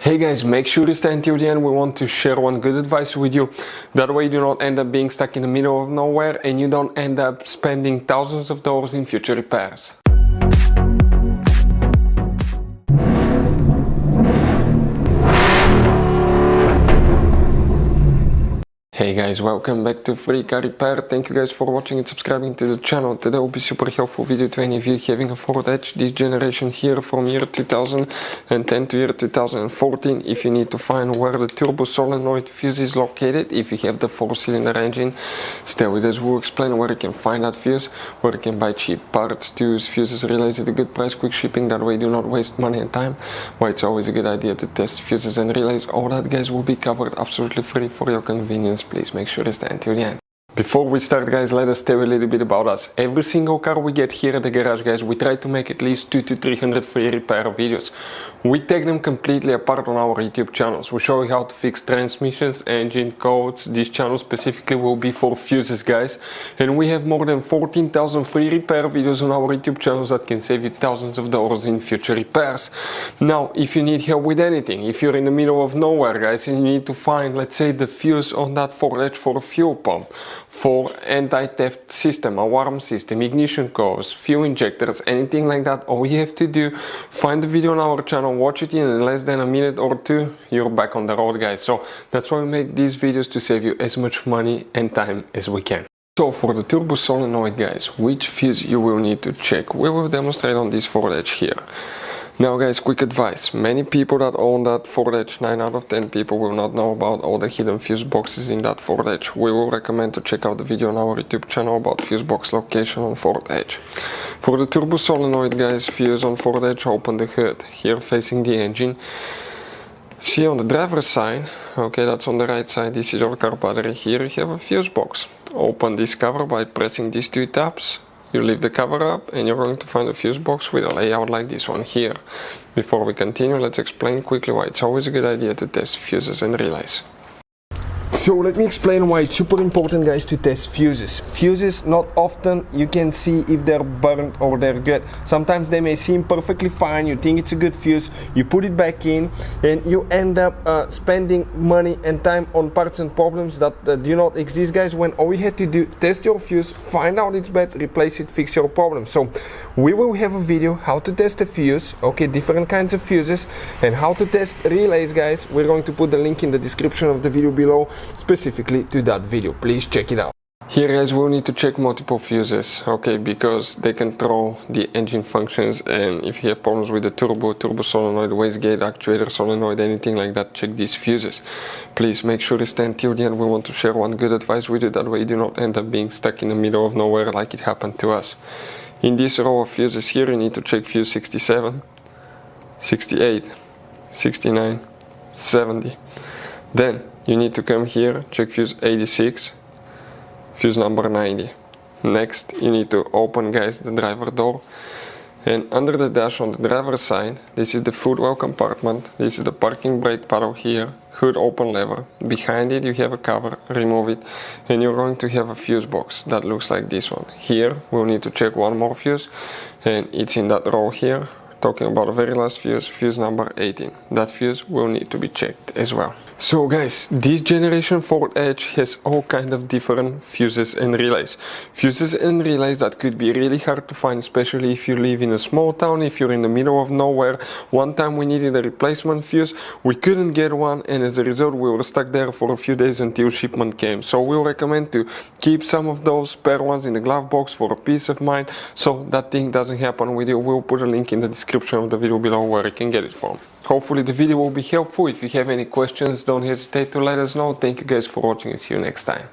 Hey guys, make sure to stay until the end. We want to share one good advice with you. That way you do not end up being stuck in the middle of nowhere and you don't end up spending thousands of dollars in future repairs. Hey guys, welcome back to Free Car Repair. Thank you guys for watching and subscribing to the channel. Today will be super helpful video to any of you having a Ford Edge this generation here from year 2010 to year 2014. If you need to find where the turbo solenoid fuse is located, if you have the 4-cylinder engine, stay with us. We'll explain where you can find that fuse, where you can buy cheap parts, tools, fuses, relays at a good price, quick shipping. That way you do not waste money and time. Why it's always a good idea to test fuses and relays. All that guys will be covered absolutely free for your convenience. Please make sure to stay until the end. Before we start guys, let us tell you a little bit about us. Every single car we get here at the garage guys, we try to make at least 200 to 300 free repair videos. We take them completely apart on our YouTube channels. We show you how to fix transmissions, engine codes. This channel specifically will be for fuses guys. And we have more than 14,000 free repair videos on our YouTube channels that can save you thousands of dollars in future repairs. Now, if you need help with anything, if you're in the middle of nowhere guys and you need to find, let's say, the fuse on that Ford Edge for a fuel pump, for anti-theft system, alarm system, ignition codes, fuel injectors, anything like that, all you have to do, find the video on our channel, watch it in less than a minute or two, you're back on the road guys. So that's why we make these videos, to save you as much money and time as we can. So for the turbo solenoid guys, which fuse you will need to check, we will demonstrate on this Ford Edge here. Now guys, quick advice, many people that own that Ford Edge, 9 out of 10 people will not know about all the hidden fuse boxes in that Ford Edge. We will recommend to check out the video on our YouTube channel about fuse box location on Ford Edge. For the turbo solenoid guys, fuse on Ford Edge, open the hood, here facing the engine. See on the driver's side, okay, that's on the right side, this is your car battery, here you have a fuse box. Open this cover by pressing these two tabs. You lift the cover up and you're going to find a fuse box with a layout like this one here. Before we continue, let's explain quickly why it's always a good idea to test fuses and relays. So let me explain why it's super important guys to test fuses. Fuses, not often you can see if they're burnt or they're good. Sometimes they may seem perfectly fine, you think it's a good fuse, you put it back in and you end up spending money and time on parts and problems that do not exist guys, when all you had to do, test your fuse, find out it's bad, replace it, fix your problem. So we will have a video how to test a fuse, okay, different kinds of fuses, and how to test relays guys. We're going to put the link in the description of the video below specifically to that video. Please check it out. Here guys, we'll need to check multiple fuses, okay, because they can throw the engine functions, and if you have problems with the turbo solenoid, wastegate, actuator solenoid, anything like that, check these fuses. Please make sure to stay until the end. We want to share one good advice with you, that way you do not end up being stuck in the middle of nowhere like it happened to us. In this row of fuses here, you need to check fuse 67, 68, 69, 70. Then you need to come here, check fuse 86, fuse number 90. Next, you need to open guys the driver door, and under the dash on the driver's side, this is the footwell compartment, this is the parking brake paddle here, hood open lever. Behind it you have a cover, remove it, and you're going to have a fuse box that looks like this one. Here we'll need to check one more fuse, and it's in that row here. Talking about the very last fuse, fuse number 18. That fuse will need to be checked as well. So guys, this generation Ford Edge has all kind of different fuses and relays. Fuses and relays that could be really hard to find, especially if you live in a small town, if you're in the middle of nowhere. One time we needed a replacement fuse, we couldn't get one, and as a result we were stuck there for a few days until shipment came. So we'll recommend to keep some of those spare ones in the glove box for a peace of mind, so that thing doesn't happen with you. We'll put a link in the description of the video below where you can get it from. Hopefully the video will be helpful. If you have any questions, don't hesitate to let us know. Thank you guys for watching and see you next time.